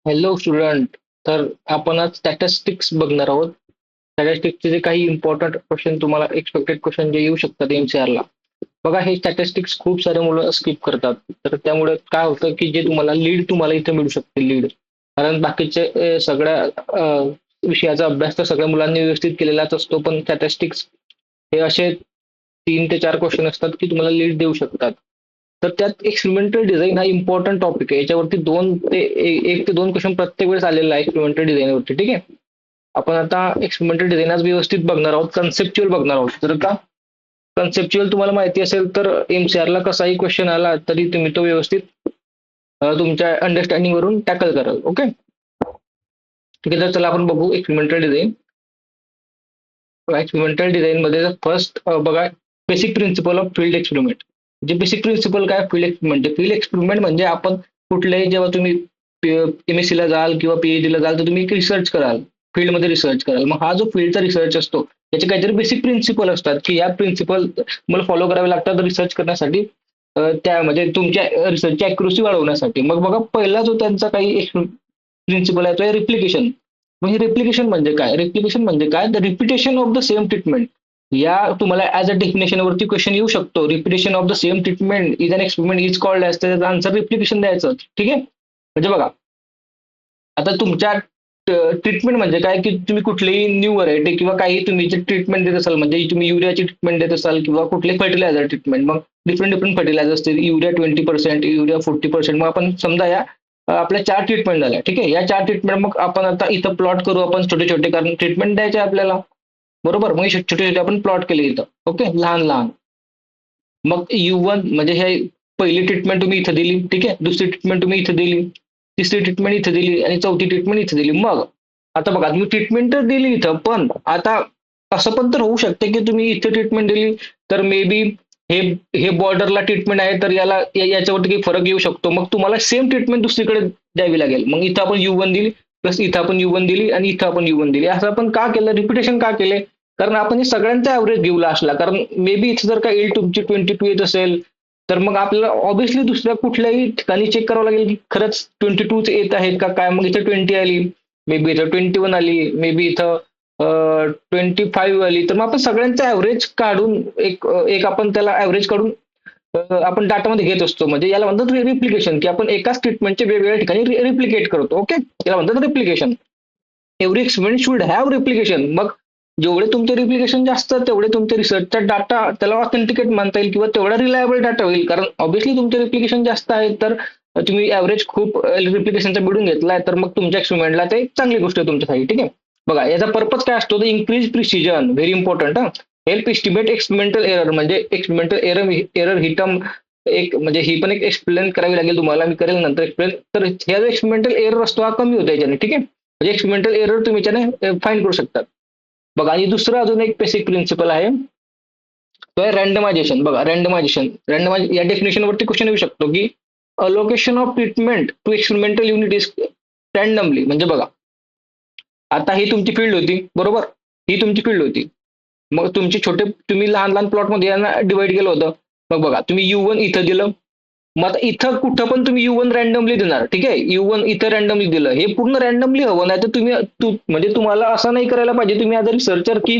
Hello student. तर आपण आज स्टॅटिस्टिक्स बघणार आहोत. स्टॅटिस्टिक्सचे जे काही इम्पॉर्टंट क्वेश्चन, तुम्हाला एक्सपेक्टेड क्वेश्चन जे येऊ शकतात एमसीआर ला. बघा, हे स्टॅटिस्टिक्स खूप सारे मुलं स्किप करतात. तर त्यामुळे काय होतं की जे तुम्हाला लीड तुम्हाला इथे मिळू शकते लीड. कारण बाकीचे सगळ्या विषयाचा अभ्यास तर सगळ्या मुलांनी व्यवस्थित केलेलाच असतो, पण स्टॅटिस्टिक्स हे असे 3 ते 4 क्वेश्चन असतात की तुम्हाला लीड देऊ शकतात. तर त्यात एक्सपेरिमेंटल डिझाईन हा इम्पॉर्टंट टॉपिक आहे. याच्यावरती 1 ते 2 क्वेश्चन प्रत्येक वेळेस आलेला आहे एक्सपेरिमेंटल डिझाईनवरती. ठीक आहे. आपण आता एक्सपेरिमेंटल डिझाईन आज व्यवस्थित बघणार आहोत, कन्सेप्च्युअल बघणार आहोत. जर का कन्सेप्च्युअल तुम्हाला माहिती असेल तर एमसीआर ला कसाही क्वेश्चन आला तरी तुम्ही तो व्यवस्थित तुमच्या अंडरस्टँडिंग वरून टॅकल कराल. ओके. ठीक आहे. तर चला आपण बघू एक्सपेरिमेंटल डिझाईन. एक्सपेरिमेंटल डिझाईन मध्ये फर्स्ट बघा, basic principle of field experiment. जे बेसिक प्रिन्सिपल काय फील्ड एक्सपेरिमेंट? फील्ड एक्सपेरिमेंट म्हणजे आपण कुठल्याही, जेव्हा तुम्ही एमएससी ला जाल किंवा पीएचडी ला जाल तर तुम्ही रिसर्च कराल, फील्डमध्ये रिसर्च कराल. मग हा जो फील्डचा रिसर्च असतो याचे काहीतरी बेसिक प्रिन्सिपल असतात की या प्रिन्सिपल मला फॉलो करावे लागतात रिसर्च करण्यासाठी, त्या म्हणजे तुमच्या रिसर्चची अॅक्युरसी वाढवण्यासाठी. मग बघा, पहिला जो त्यांचा काही प्रिन्सिपल आहे तो आहे रिप्लिकेशन. म्हणजे रिप्लिकेशन म्हणजे काय? रिप्लिकेशन म्हणजे काय? The repetition of the same treatment. या तुम्हाला ऍज अ डेफिनेशन वरती क्वेश्चन येऊ शकतो. Repetition of the same treatment is an experiment is called as. त्याचा आन्सर रिप्लिकेशन द्यायचं. ठीक आहे. म्हणजे बघा, आता तुमच्या ट्रीटमेंट म्हणजे काय की तुम्ही कुठलीही न्यू व्हरायटी किंवा काही तुम्ही जे ट्रीटमेंट देत असाल, म्हणजे तुम्ही युरियाची ट्रीटमेंट देत असाल किंवा कुठले फर्टिलायझर ट्रीटमेंट. मग डिफरंट डिफरंट फर्टिलायझर असतील. Urea 20%, urea 40%. मग आपण समजा या आपल्या 4 ट्रीटमेंट झाल्या. ठीक आहे. या 4 ट्रीटमेंट मग आपण आता इथं प्लॉट करू आपण छोटे छोटे, कारण ट्रीटमेंट द्यायचे आपल्याला. बरोबर. मग छोटे छोटे आपण प्लॉट केले इथं. ओके. लहान लहान. मग U1 म्हणजे हे पहिली ट्रीटमेंट तुम्ही इथं दिली. ठीक आहे. दुसरी ट्रीटमेंट तुम्ही इथं दिली. तिसरी ट्रीटमेंट इथं दिली आणि चौथी ट्रीटमेंट इथं दिली. मग आता बघा, तुम्ही ट्रीटमेंट तर दिली इथं, पण आता असं पण तर होऊ शकते की तुम्ही इथे ट्रीटमेंट दिली तर मे बी हे हे बॉर्डरला ट्रीटमेंट आहे, तर याच्यावरती काही फरक येऊ शकतो. मग तुम्हाला सेम ट्रीटमेंट दुसरीकडे द्यावी लागेल. मग इथं आपण U1 दिली, प्लस इथं आपण U1 दिली आणि इथं आपण U1 दिली. असं आपण का केलं? रिपिटेशन का केले? कारण आपण हे सगळ्यांचा ऍव्हरेज घेऊ असला, कारण मे बी इथे जर का येईल तुमची 22 येत असेल, तर मग आपल्याला ऑब्व्हियसली दुसऱ्या कुठल्याही ठिकाणी चेक करावं लागेल की खरंच 22 येत आहेत का काय. मग इथं 20 आली, मे बी इथं 21 आली, मे बी इथं 25 आली. तर मग आपण सगळ्यांचा ऍव्हरेज काढून एक एक आपण त्याला ऍव्हरेज काढून आपण डाटामध्ये घेत असतो. म्हणजे याला म्हणतात रिप्लिकेशन, की आपण एकाच ट्रीटमेंटचे वेगवेगळ्या ठिकाणी रिप्लिकेट करतो. ओके. याला म्हणतात replication. Every experiment should have replication. मग जेवढे तुमचे रिप्लिकेशन जास्त तेवढे तुमचे रिसर्चचा डाटा त्याला ऑथेंटिकेट मानता येईल किंवा तेवढा रिलायबल डाटा होईल. कारण ऑब्व्हियसली तुमचे रिप्लिकेशन जास्त आहेत, तर तुम्ही ऍव्हरेज खूप रिप्लिकेशनचा मिळून घेतलाय, तर मग तुमच्या एक्सपेरिमेंटला ते चांगली गोष्ट आहे तुमच्यासाठी. ठीक आहे. बघा, याचा पर्पज काय असतो? Increase precision. Very important. Help estimate experimental error. म्हणजे एक्सपेरिमेंटल एरर ही टर्म एक, म्हणजे ही पण एक एक्सप्लेन करावी लागेल तुम्हाला, मी करेल नंतर एक्सप्लेन. तर ह्या जो एक्सपेरिमेंटल एरर असतो हा कमी होतो याच्याने. ठीक आहे. म्हणजे एक्सपेरिमेंटल एरर तुम्ही याच्याने फाईंड करू शकता. बघा, आणि दुसरं अजून एक बेसिक प्रिन्सिपल आहे, तो आहे रँडमायझेशन. बघा, रँडमाइज या डेफिनेशन वरती क्वेश्चन येऊ शकतो की allocation of treatment to experimental unit is randomly. म्हणजे बघा, आता ही तुमची फील्ड होती, बरोबर. ही तुमची फील्ड होती. मग तुमचे छोटे, तुम्ही लहान लहान प्लॉटमध्ये यांना डिवाइड केलं होतं. मग बघा, तुम्ही U1 इथं दिलं. मग आता इथं कुठं पण तुम्ही U1 रँडमली देणार. ठीक आहे. U1 इथं रँडमली दिलं, हे पूर्ण रँडमली हवं. नाही तर तुम्ही म्हणजे तुम्हाला असं नाही करायला पाहिजे तुम्ही ॲज अ रिसर्चर की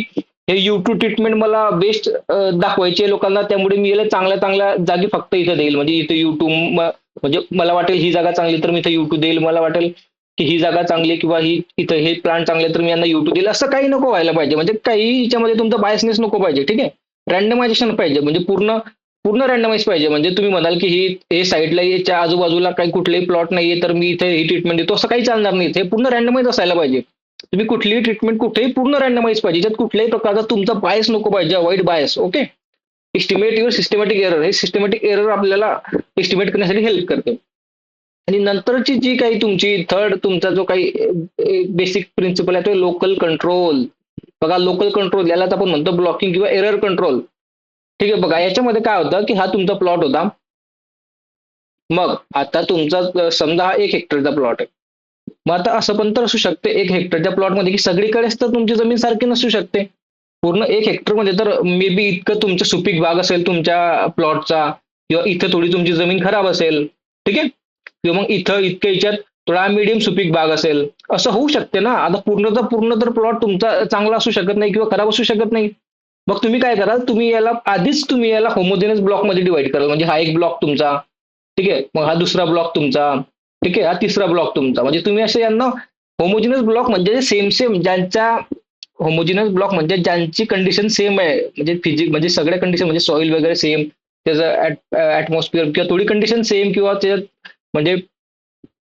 हे U2 ट्रीटमेंट मला बेस्ट दाखवायचे लोकांना, त्यामुळे मी याला चांगल्या चांगल्या जागी फक्त इथं देईल. म्हणजे इथं U2 म्हणजे मला वाटेल ही जागा चांगली तर मी इथं U2 देईल. मला वाटेल की ही जागा चांगली किंवा ही इथं हे प्लांट चांगले तर मी यांना U2 देईल. असं काही नको व्हायला पाहिजे. म्हणजे काही याच्यामध्ये तुमचा बायसनेस नको पाहिजे. ठीक आहे. रँडमायझेशन पाहिजे, म्हणजे पूर्ण पूर्ण रँडमाइज पाहिजे. म्हणजे तुम्ही म्हणाल की ही हे साईडला याच्या आजूबाजूला काही कुठलेही प्लॉट नाहीये तर मी इथे ही ट्रीटमेंट देतो, असं काही चालणार नाही. हे पूर्ण रँडमाइज असायला पाहिजे. तुम्ही कुठलीही ट्रीटमेंट कुठेही पूर्ण रँडमाइज पाहिजे. त्यात कुठल्याही प्रकारचा तुमचा बायस नको पाहिजे. Avoid bias. Okay. Estimate your systematic error. हे सिस्टमॅटिक एरर आपल्याला एस्टिमेट करण्यासाठी हेल्प करते. आणि नंतरची जी काही तुमची थर्ड तुमचा जो काही बेसिक प्रिन्सिपल आहे तो लोकल कंट्रोल. बघा, लोकल कंट्रोल यालाच आपण म्हणतो ब्लॉकिंग किंवा एरर कंट्रोल. ठीक आहे. बघा, याच्यामध्ये काय होतं की हा तुमचा प्लॉट होता. मग आता तुमचा समजा हा 1 हेक्टरचा प्लॉट आहे. मग आता असं पण तर असू शकते 1 हेक्टरच्या प्लॉटमध्ये की सगळीकडेच तर तुमची जमीन सारखी नसू शकते. पूर्ण 1 हेक्टरमध्ये तर मे बी इतकं तुमचं सुपीक भाग असेल तुमच्या प्लॉटचा, किंवा इथं थोडी तुमची जमीन खराब असेल. ठीक आहे. किंवा मग इथं इतक्या याच्यात थोडा मीडियम सुपीक भाग असेल, असं होऊ शकते ना. आता पूर्ण तर प्लॉट तुमचा चांगला असू शकत नाही किंवा खराब असू शकत नाही. मग तुम्ही काय कराल, तुम्ही याला होमोजेनस ब्लॉकमध्ये डिवाइड कराल. म्हणजे हा एक ब्लॉक तुमचा, ठीक आहे, मग हा दुसरा ब्लॉक तुमचा, ठीक आहे, हा तिसरा ब्लॉक तुमचा. म्हणजे तुम्ही असे यांना होमोजिनस ब्लॉक म्हणजे सेम सेम ज्यांच्या होमोजिनस ब्लॉक म्हणजे ज्यांची कंडिशन सेम आहे, म्हणजे फिजिक म्हणजे सगळ्या कंडिशन म्हणजे सॉइल वगैरे सेम, त्याचं ऍटमॉस्फिअर किंवा थोडी कंडिशन सेम किंवा त्याच्यात म्हणजे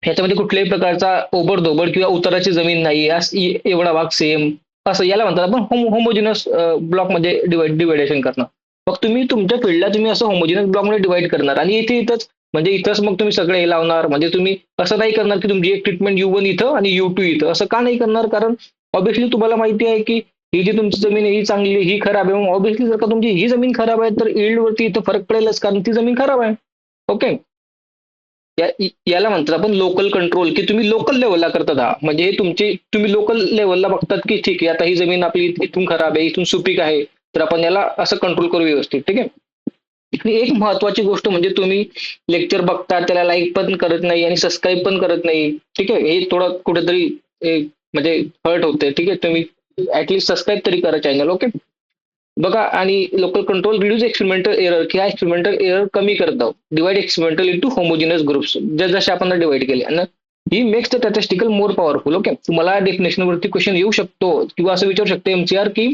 ह्याच्यामध्ये कुठल्याही प्रकारचा ओबडधोबड किंवा उताराची जमीन नाही, एवढा भाग सेम, असं याला म्हणतात आपण होमोजिनस ब्लॉकमध्ये डिवायडेशन करणं. मग तुम्ही तुमच्या फील्डला तुम्ही असं होमोजिनस ब्लॉकमध्ये डिवाइड करणार आणि इथंच म्हणजे इथंच मग तुम्ही सगळे हे लावणार. म्हणजे तुम्ही असं नाही करणार की तुमची एक ट्रीटमेंट U1 इथं आणि U2 इथं, असं का नाही करणार? कारण ऑब्व्हियसली तुम्हाला माहिती आहे की ही जी तुमची जमीन आहे ही चांगली, ही खराब आहे. मग ऑब्व्हियसली जर का तुमची ही जमीन खराब आहे तर यील्ड वरती इथं फरक पडेलच, कारण ती जमीन खराब आहे. ओके. याला म्हणतात आपण लोकल कंट्रोल, की तुम्ही लोकल लेवलला करतात. हा म्हणजे तुम्ही लोकल लेवलला बघतात की ठीक आहे, आता ही जमीन आपली इथून खराब आहे, इथून सुपीक आहे, तर आपण याला असं कंट्रोल करू व्यवस्थित. ठीक आहे. आणि एक महत्वाची गोष्ट म्हणजे तुम्ही लेक्चर बघता, त्याला लाईक पण करत नाही आणि सबस्क्राईब पण करत नाही. ठीक आहे, हे थोडं कुठेतरी म्हणजे हर्ट होते. ठीक आहे, तुम्ही ऍटलीस्ट सबस्क्राईब तरी करा चॅनल. ओके. बघा, आणि local control reduce experimental error, की हा एक्सपेरिमेंटल एरर कमी करतो. Divide experimental into homogeneous groups, जसे आपण डिवाइड केले आणि he makes the statistical more powerful. Okay. तुम्हाला डेफिनेशन वरती क्वेश्चन येऊ शकतो किंवा असं विचारू शकतो MCR की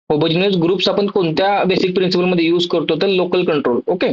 होमोजिनस ग्रुप्स आपण कोणत्या बेसिक प्रिन्सिपल मध्ये यूज करतो, तर लोकल कंट्रोल. ओके.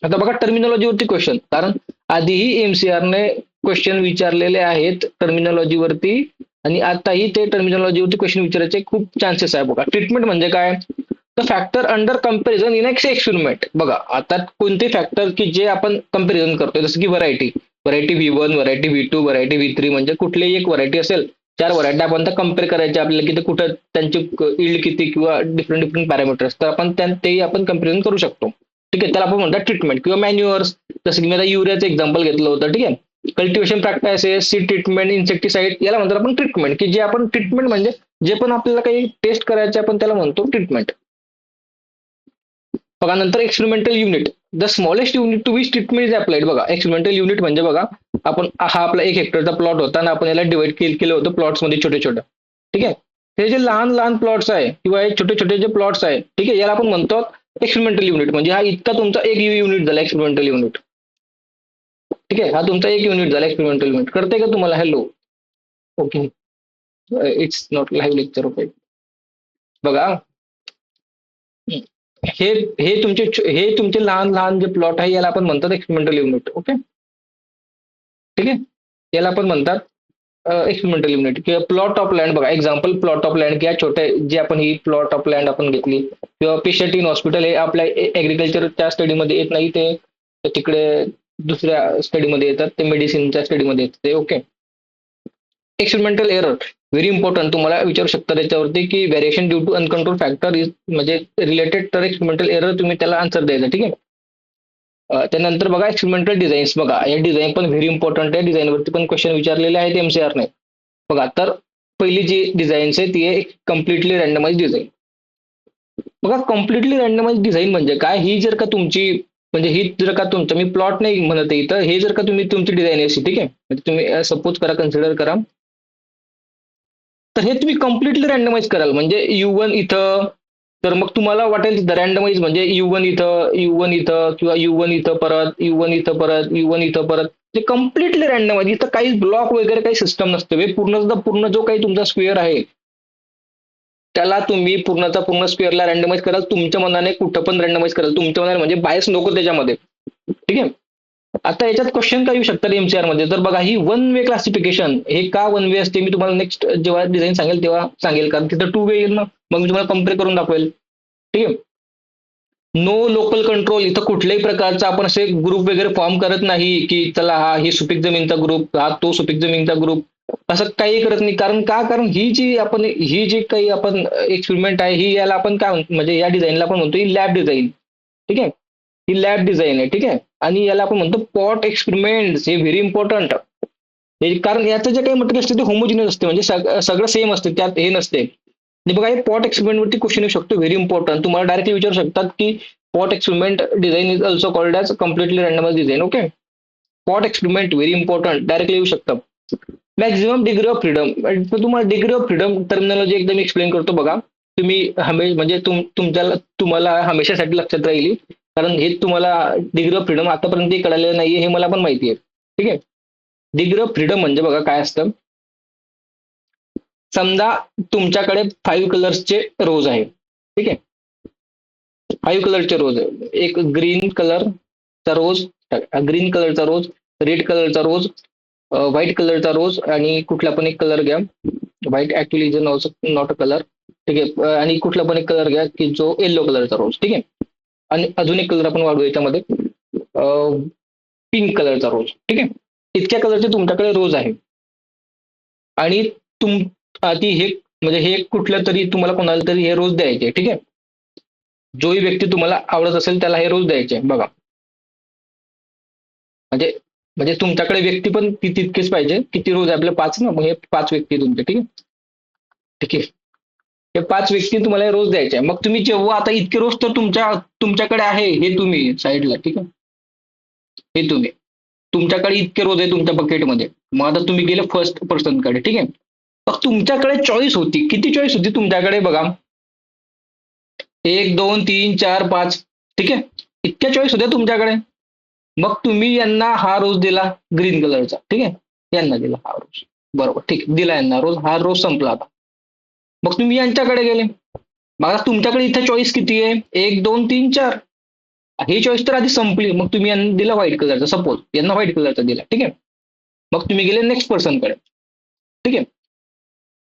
आता बघा टर्मिनॉलॉजीवरती क्वेश्चन, कारण आधीही MCRने क्वेश्चन विचारलेले आहेत टर्मिनॉलॉजीवरती आणि आताही ते टर्मिनॉलॉजीवरती क्वेश्चन विचारायचे खूप चान्सेस आहे. बघा, ट्रीटमेंट म्हणजे काय, तर factor under comparison in experiment. बघा, आता कोणते फॅक्टर की जे आपण कंपॅरिझन करतोय, जसं की variety, variety V1, variety V2, variety V3, म्हणजे कुठलीही एक व्हरायटी असेल, चार व्हरायटी आपण त्या कम्पेअर करायचे आपल्याला, की कुठं त्यांची इल्ड किती किंवा डिफरंट डिफरंट पॅरामीटर्स, तर आपण तेही आपण कंपॅरिझन करू शकतो. ठीक आहे, त्याला आपण म्हणतात ट्रीटमेंट किंवा मॅन्युअर्स. जसं की मी आता युरियाचं एक्झाम्पल घेतलं होतं. ठीक आहे, cultivation practices, seed treatment, insecticide, याला म्हणतात आपण ट्रीटमेंट, की जे आपण ट्रीटमेंट म्हणजे जे पण आपल्याला काही टेस्ट करायचे आपण त्याला म्हणतो ट्रीटमेंट. बघा, नंतर experimental unit, the smallest unit to which treatment is applied. बघा, एक्सपेरिमेंटल युनिट म्हणजे बघा, आपण हा आपला 1 हेक्टरचा प्लॉट होता आणि आपण याला डिवाइड केलं होतं प्लॉट्स मध्ये छोटे छोटे. ठीक आहे, हे जे लहान लहान प्लॉट्स आहे किंवा हे छोटे छोटे जे प्लॉट्स आहे, ठीक आहे, याला आपण म्हणतो एक्सपेरिमेंटल युनिट. म्हणजे हा इतका तुमचा एक युनिट झाला एक्सपेरिमेंटल युनिट. ठीक आहे, हा तुमचा एक युनिट झाला एक्सपेरिमेंटल युनिट. कळतंय का तुम्हाला? Hello. Okay. It's not live lecture. Okay. बघा, हे हे तुमचे लहान लहान जे प्लॉट आहे याला आपण म्हणतात एक्सपेरिमेंटल युनिट. ओके. ठीक आहे, याला आपण म्हणतात एक्सपेरिमेंटल युनिट किंवा प्लॉट ऑफ लँड. बघा, एक्झाम्पल प्लॉट ऑफ लँड, किंवा छोटे जे आपण ही प्लॉट ऑफ लँड आपण घेतली, किंवा पेशंट इन हॉस्पिटल, हे आपल्या ऍग्रिकल्चरच्या स्टडीमध्ये येत नाही, ते तिकडे दुसऱ्या स्टडीमध्ये येतात, ते मेडिसिनच्या स्टडीमध्ये येतात ते. Okay. Experimental error very important, तुम्हाला विचारू शकता त्याच्यावरती की variation due to uncontrol factor is म्हणजे रिलेटेड, तर एक्सपेरिमेंटल एरर तुम्ही त्याला आन्सर द्यायचा. ठीक आहे. त्यानंतर बघा एक्सपेरिमेंटल डिझाईन्स. बघा, हे डिझाईन पण व्हेरी इम्पॉर्टंट आहे, डिझाईनवरती पण क्वेश्चन विचारलेले आहेत MCRने. बघा, तर पहिली जी डिझाईन्स आहे ती आहे कम्प्लिटली रँडमाइज डिझाईन. बघा, कम्प्लिटली रँडमाइज डिझाईन म्हणजे काय, ही जर का तुमची म्हणजे ही जर का तुमचं, मी प्लॉट नाही म्हणत आहे, तर हे जर का तुम्ही तुमची डिझाईन आहे, ठीक आहे, म्हणजे तुम्ही सपोज करा, कन्सिडर करा, तर हे तुम्ही कम्प्लिटली रँडमाइज कराल. म्हणजे U1 इथं, तर मग तुम्हाला वाटेल रँडमाइज म्हणजे U1 इथं किंवा U1 इथं परत, U1 इथं परत, U1 इथं परत, ते कम्प्लिटली रँडमाइज. इथं काही ब्लॉक वगैरे काही सिस्टम नसते. पूर्ण जो काही तुमचा स्क्वेअर आहे त्याला तुम्ही पूर्णचा पूर्ण स्क्वेअरला रँडमाइज कराल, तुमच्या मनाने कुठं पण रँडमाइज कराल, तुमच्या मनाने, म्हणजे बायस नको त्याच्यामध्ये. ठीक आहे. आता याच्यात क्वेश्चन काय येऊ शकतात MCR मध्ये, तर बघा, ही वन वे क्लासिफिकेशन, हे का वन वे असते मी तुम्हाला नेक्स्ट जेव्हा डिझाईन सांगेल तेव्हा सांगेल, कारण तिथं 2 वे येईल ना, मग मी तुम्हाला कम्पेअर करून दाखवेल. ठीक आहे. नो लोकल कंट्रोल, इथं कुठल्याही प्रकारचा आपण असे ग्रुप वगैरे फॉर्म करत नाही की चला हा ही सुपीक जमीनचा ग्रुप, हा तो सुपीक जमीनचा ग्रुप, असं काही करत नाही. कारण ही जी काही आपण एक्सपेरिमेंट आहे, ही याला आपण काय म्हणजे या डिझाईनला आपण म्हणतो ही लॅब डिझाईन. ठीक आहे, ही लॅब डिझाईन आहे. ठीक आहे, आणि याला आपण म्हणतो पॉट एक्सपेरिमेंट. हे व्हेरी इम्पॉर्टंट, कारण याचं जे काही मटेरियल असते ते होमोजिनियस असते, म्हणजे सगळं सेम असते, त्यात हे नसते. आणि बघा, हे पॉट एक्सपेरिमेंट वरती क्वेश्चन येऊ शकतो, व्हेरी इम्पॉर्टंट. तुम्हाला डायरेक्टली विचारू शकतात की pot experiment design is also called as completely randomize design. Okay. Pot experiment very important, directly येऊ शकतं. मॅक्झिमम डिग्री ऑफ फ्रीडम, तुम्हाला डिग्री ऑफ फ्रीडम टर्मिनॉलॉजी एकदम एक्सप्लेन करतो बघा. तुम्ही म्हणजे तुम्हाला हमेशासाठी लक्षात राहील, कारण हे तुम्हाला डिग्री ऑफ फ्रीडम आतापर्यंत कळालेलं नाहीये, हे मला पण माहिती आहे. ठीक आहे. डिग्री ऑफ फ्रीडम म्हणजे बघा काय असतं. समजा तुमच्याकडे 5 कलर्सचे रोज आहे. ठीक आहे. 5 कलरचे रोज आहे. एक ग्रीन कलरचा रोज, ग्रीन कलरचा रोज, रेड कलरचा रोज, व्हाईट कलरचा रोज, आणि कुठला पण एक कलर घ्या. White actually is not a colour. ठीक आहे. आणि कुठला पण एक कलर घ्या की जो येलो कलरचा रोज. ठीक आहे. आणि अजून एक कलर आपण वाढवू याच्यामध्ये, पिंक कलरचा रोज. ठीक आहे. इतक्या कलरचे तुमच्याकडे रोज आहे. आणि तुम आधी हे म्हणजे हे कुठलं तरी तुम्हाला कोणाला तरी हे रोज द्यायचे. ठीक आहे. जोही व्यक्ती तुम्हाला आवडत असेल त्याला हे रोज द्यायचे बघा. म्हणजे म्हणजे तुमच्याकडे व्यक्ती पण तितकेच पाहिजे. किती रोज आहे आपले? 5 ना. मग हे 5 व्यक्ती तुमचे. ठीक आहे. ठीक आहे. हे 5 व्यक्ती तुम्हाला हे रोज द्यायचे. मग तुम्ही जेव्हा आता इतके रोज तर तुमच्याकडे आहे, हे तुम्ही साईडला. ठीक आहे. हे तुमच्याकडे इतके रोज आहे तुमच्या बकेटमध्ये. मग आता तुम्ही गेले फर्स्ट पर्सन कडे. ठीक आहे. मग तुमच्याकडे चॉईस होती. किती चॉईस होती तुमच्याकडे बघा? 1 2 3 4 5. ठीक आहे. इतक्या चॉईस होत्या तुमच्याकडे. मग तुम्ही यांना हा रोज दिला ग्रीन कलरचा. ठीक आहे. यांना दिला हा रोज. बरोबर. ठीक आहे. दिला यांना रोज. हा रोज संपला आता. मग तुम्ही यांच्याकडे गेले. बघा तुमच्याकडे इथे चॉईस किती आहे? 1 2 3 4. ही चॉईस तर आधी संपली. मग तुम्ही यांना दिला व्हाईट कलरचा. सपोज यांना व्हाईट कलरचा दिला. ठीक आहे. मग तुम्ही गेले नेक्स्ट पर्सनकडे. ठीक आहे.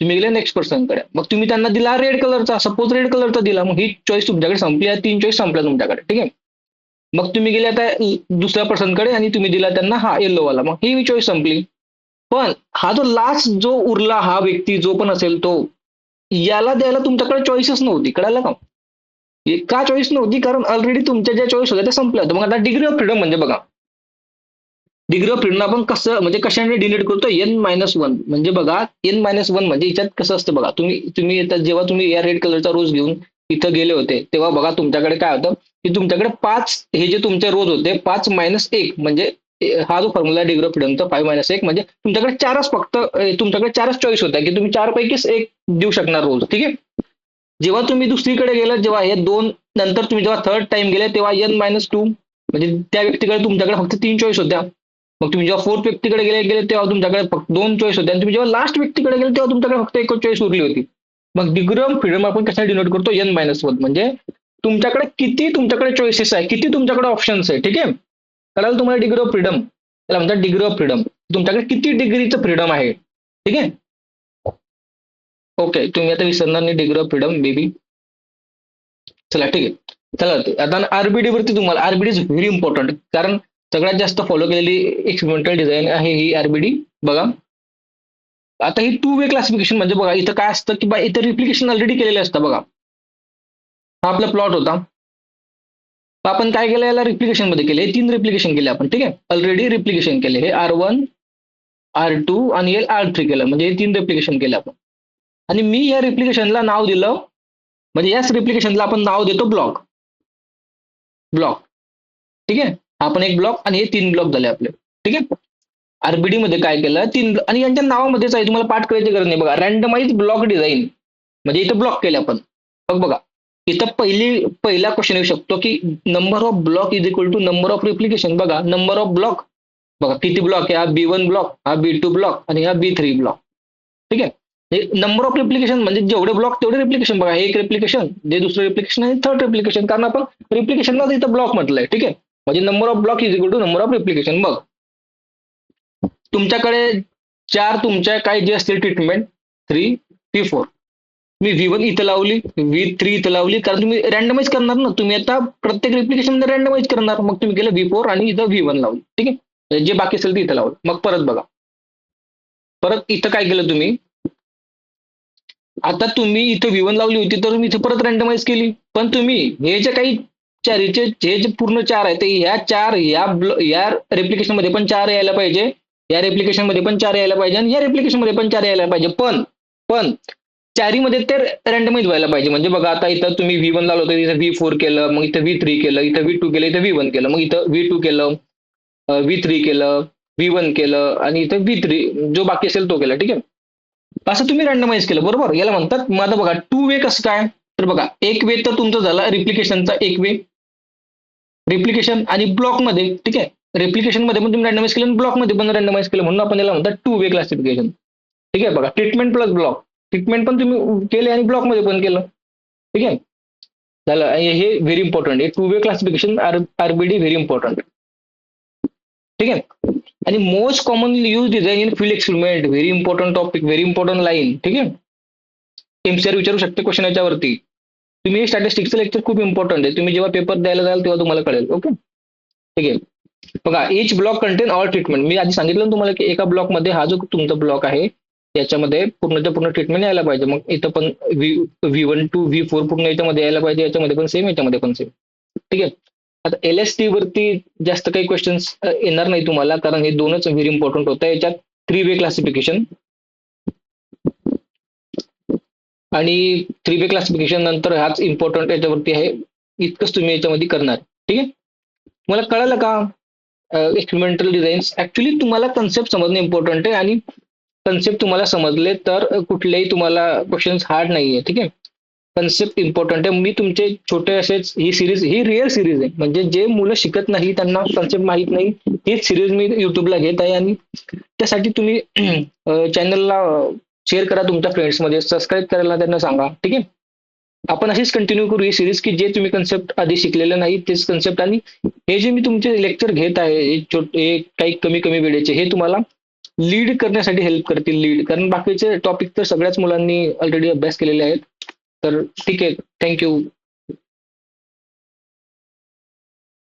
तुम्ही गेले नेक्स्ट पर्सनकडे. मग तुम्ही त्यांना दिला रेड कलरचा. सपोज रेड कलरचा दिला. मग ही चॉईस तुमच्याकडे संपली. 3 चॉईस संपल्या तुमच्याकडे. ठीक आहे. मग तुम्ही गेले आता दुसऱ्या पर्सनकडे आणि तुम्ही दिला त्यांना हा येल्लोवाला. मग ही चॉईस संपली. पण हा जो लास्ट जो उरला हा व्यक्ती जो पण असेल तो, याला द्यायला तुमच्याकडे चॉईसच नव्हती. कळालं का? का चॉईस नव्हती? कारण ऑलरेडी तुमच्या ज्या चॉईस होत्या त्या संपल्या होत्या. मग आता डिग्री ऑफ फ्रीडम म्हणजे बघा, डिग्री ऑफ फ्रीडम आपण कसं म्हणजे कशाने डिनोट करतो? n-1. म्हणजे बघा n-1 म्हणजे याच्यात कसं असतं बघा. तुम्ही जेव्हा तुम्ही या रेड कलरचा रोज घेऊन इथं गेले होते तेव्हा बघा तुमच्याकडे काय होतं की तुमच्याकडे 5 हे जे तुमचे रोज होते 5 - 1 म्हणजे हा जो फॉर्म्युला डिग्री ऑफ फ्रीडमचा 5 - 1 म्हणजे तुमच्याकडे 4च फक्त तुमच्याकडे 4च चॉईस होत्या की तुम्ही 4 पैकीच एक देऊ शकणार रोज. ठीक आहे. जेव्हा तुम्ही दुसरीकडे गेला, जेव्हा हे 2 नंतर तुम्ही जेव्हा थर्ड टाइम गेले तेव्हा n-2 म्हणजे त्या व्यक्तीकडे तुमच्याकडे फक्त 3 चॉईस होत्या. मग तुम्ही जेव्हा फोर्थ व्यक्तीकडे गेले तेव्हा तुमच्याकडे फक्त 2 चॉईस होत्या. आणि तुम्ही जेव्हा लास्ट व्यक्तीकडे गेले तेव्हा तुमच्याकडे फक्त एकच चॉईस उरली होती. मग डिग्री ऑफ फ्रीडम आपण कशाने डिनोट करतो? n-1 म्हणजे तुमच्याकडे चॉईसेस आहे, किती तुमच्याकडे ऑप्शन्स आहे. ठीक आहे. कळालं तुम्हाला डिग्री ऑफ फ्रीडम? त्याला म्हणतात डिग्री ऑफ फ्रीडम. तुमच्याकडे किती डिग्रीचं फ्रीडम आहे. ठीक आहे. ओके. तुम्ही आता विसरणार नाही डिग्री ऑफ फ्रीडम बेबी. चला ठीक आहे. चला आता आरबीडी वरती तुम्हाला, आरबीडी इज व्हेरी इम्पॉर्टंट, कारण सगळ्यात जास्त फॉलो केलेली एक्सपेरिमेंटल डिझाईन आहे ही आरबीडी. बघा आता ही 2 वे क्लासिफिकेशन म्हणजे बघा इथं काय असतं की बा इथं रिप्लिकेशन ऑलरेडी केलेलं असतं. बघा हा आपला प्लॉट होता. तर आपण काय केलं, याला रिप्लिकेशन मध्ये केले. 3 रिप्लिकेशन केले आपण. ठीक आहे. ऑलरेडी रिप्लिकेशन केले. हे R1 R2 आणि R3 केलं, म्हणजे हे 3 रिप्लिकेशन केले आपण. आणि मी या रिप्लिकेशनला नाव दिलं, म्हणजे याच रिप्लिकेशनला आपण नाव देतो ब्लॉक. ठीक आहे. आपण एक ब्लॉक आणि हे 3 ब्लॉक झाले आपले. ठीक आहे. आरबीडी मध्ये काय केलं 3 आणि यांच्या नावामध्येच आहे, तुम्हाला पाठ करायची गरज नाही. बघा रँडमाइज ब्लॉक डिझाईन म्हणजे इथं ब्लॉक केले आपण. बघा इथं पहिला क्वेश्चन येऊ शकतो की number of block is equal to number of replication. बघा नंबर ऑफ ब्लॉक, बघा किती ब्लॉक आहे. हा B1 ब्लॉक, हा B2 ब्लॉक आणि हा B3 ब्लॉक. ठीक आहे. नंबर ऑफ रिप्लिकेशन म्हणजे जेवढे ब्लॉक तेवढे रिप्लिकेशन. बघा एक रिप्लिकेशन, जे दुसरं रिप्लिकेशन आणि थर्ड रिप्लिकेशन, कारण आपण रिप्लिकेशनला इथं ब्लॉक म्हटलंय. ठीक आहे. म्हणजे number of block is equal to number of replication. मग तुमच्याकडे 4 तुमच्या काय जे असतील ट्रीटमेंट 3 V4, मी V1 इथं लावली, V3 इथं लावली, कारण तुम्ही रँडमाइज करणार ना. तुम्ही आता प्रत्येक रिप्लिकेशन मध्ये रँडमाइज करणार. मग तुम्ही केलं V4 आणि इथं V1 लावली. ठीक आहे. जे बाकी असेल ते इथं लावलं. मग परत बघा, परत इथं काय केलं तुम्ही, आता तुम्ही इथं V1 लावली होती तर तुम्ही इथे परत रँडमाइज केली. पण तुम्ही हे जे काही चारीचे हे जे पूर्ण 4 आहे ते या रेप्लिकेशन मध्ये पण 4 यायला पाहिजे, या रेप्लिकेशन मध्ये पण 4 यायला पाहिजे आणि या रेप्लिकेशन मध्ये पण 4 यायला पाहिजे. पण चारीमध्ये ते रँडमाइज व्हायला पाहिजे. म्हणजे बघा आता इथं तुम्ही V1 लावलं होतं, इथं V4 केलं, मग इथं V3 केलं, इथं V2 केलं, इथं V1 केलं, मग इथं V2 केलं, V3 केलं, V1 केलं आणि इथं V3 जो बाकी असेल तो केला. ठीक आहे. असं तुम्ही रँडमाइज केलं बरोबर. याला म्हणतात मग आता बघा टू वे कसं काय. तर बघा एक वे तर तुमचा झाला रिप्लिकेशनचा एक वे, रिप्लिकेशन आणि ब्लॉकमध्ये. ठीक आहे. रेप्लिकेशन मध्ये पण तुम्ही रँडमाइज केलं आणि ब्लॉकमध्ये पण रँडमाइज केलं म्हणून आपण याला म्हणतात टू वे क्लासिफिकेशन. ठीक आहे. बघा ट्रीटमेंट प्लस ब्लॉक, ट्रीटमेंट पण तुम्ही केले आणि ब्लॉकमध्ये पण केलं. ठीक आहे. झालं. हे व्हेरी इम्पॉर्टंट आहे two way classification RBD very important. ठीक आहे. आणि most commonly use design in field experiment very important topic, very important line. ठीक आहे. एमसीआर विचारू शकते क्वेश्चन याच्यावरती. तुम्ही स्टॅटिस्टिक्सचं लेक्चर खूप इम्पॉर्टंट आहे. तुम्ही जेव्हा पेपर द्यायला जाल तेव्हा तुम्हाला कळेल. ओके. ठीक आहे. बघा इच ब्लॉक कंटेन ऑल ट्रीटमेंट. मी आधी सांगितलं ना तुम्हाला की एका ब्लॉकमध्ये हा जो तुमचा ब्लॉक आहे याच्यामध्ये पूर्णच्या पूर्ण ट्रीटमेंट यायला पाहिजे. मग इथं पण V1 टू V4 पूर्ण याच्यामध्ये यायला पाहिजे, याच्यामध्ये पण सेम, याच्यामध्ये पण सेम. ठीक आहे. आता LST वरती जास्त काही क्वेश्चन्स येणार नाही तुम्हाला, कारण हे दोनच व्हेरी इम्पॉर्टंट होतं. याच्यात 3 वे क्लासिफिकेशन आणि 3 वे क्लासिफिकेशन नंतर हाच इम्पॉर्टंट याच्यावरती आहे. इतकंच तुम्ही याच्यामध्ये करणार. ठीक आहे. मला कळलं का एक्सपेरिमेंटल डिझाईन्स. ऍक्च्युली तुम्हाला कन्सेप्ट समजणं इम्पॉर्टंट आहे आणि कन्सेप्ट तुम्हाला समजले तर कुठलेही तुम्हाला क्वेश्चन्स हार्ड नाहीये. ठीक आहे. कन्सेप्ट इम्पॉर्टंट आहे. मी तुमचे छोटे असेच ही सिरीज, ही रिअल सिरीज आहे. म्हणजे जे मुलं शिकत नाही त्यांना कन्सेप्ट माहित नाही, हीच सिरीज मी युट्यूबला घेत आहे आणि त्यासाठी तुम्ही चॅनलला शेअर करा तुमच्या फ्रेंड्समध्ये, सबस्क्राईब करायला त्यांना सांगा. ठीक आहे. आपण अशीच कंटिन्यू करू ही सिरीज की जे तुम्ही कन्सेप्ट आधी शिकलेले नाही तेच कन्सेप्ट, आणि हे जे मी तुमचे लेक्चर घेत आहे हे काही कमी कमी वेळेचे, हे तुम्हाला लीड करण्यासाठी हेल्प करतील. लीड, कारण बाकीचे टॉपिक तर सगळ्याच मुलांनी ऑलरेडी अभ्यास केलेले आहेत. तर ठीक आहे. थँक्यू.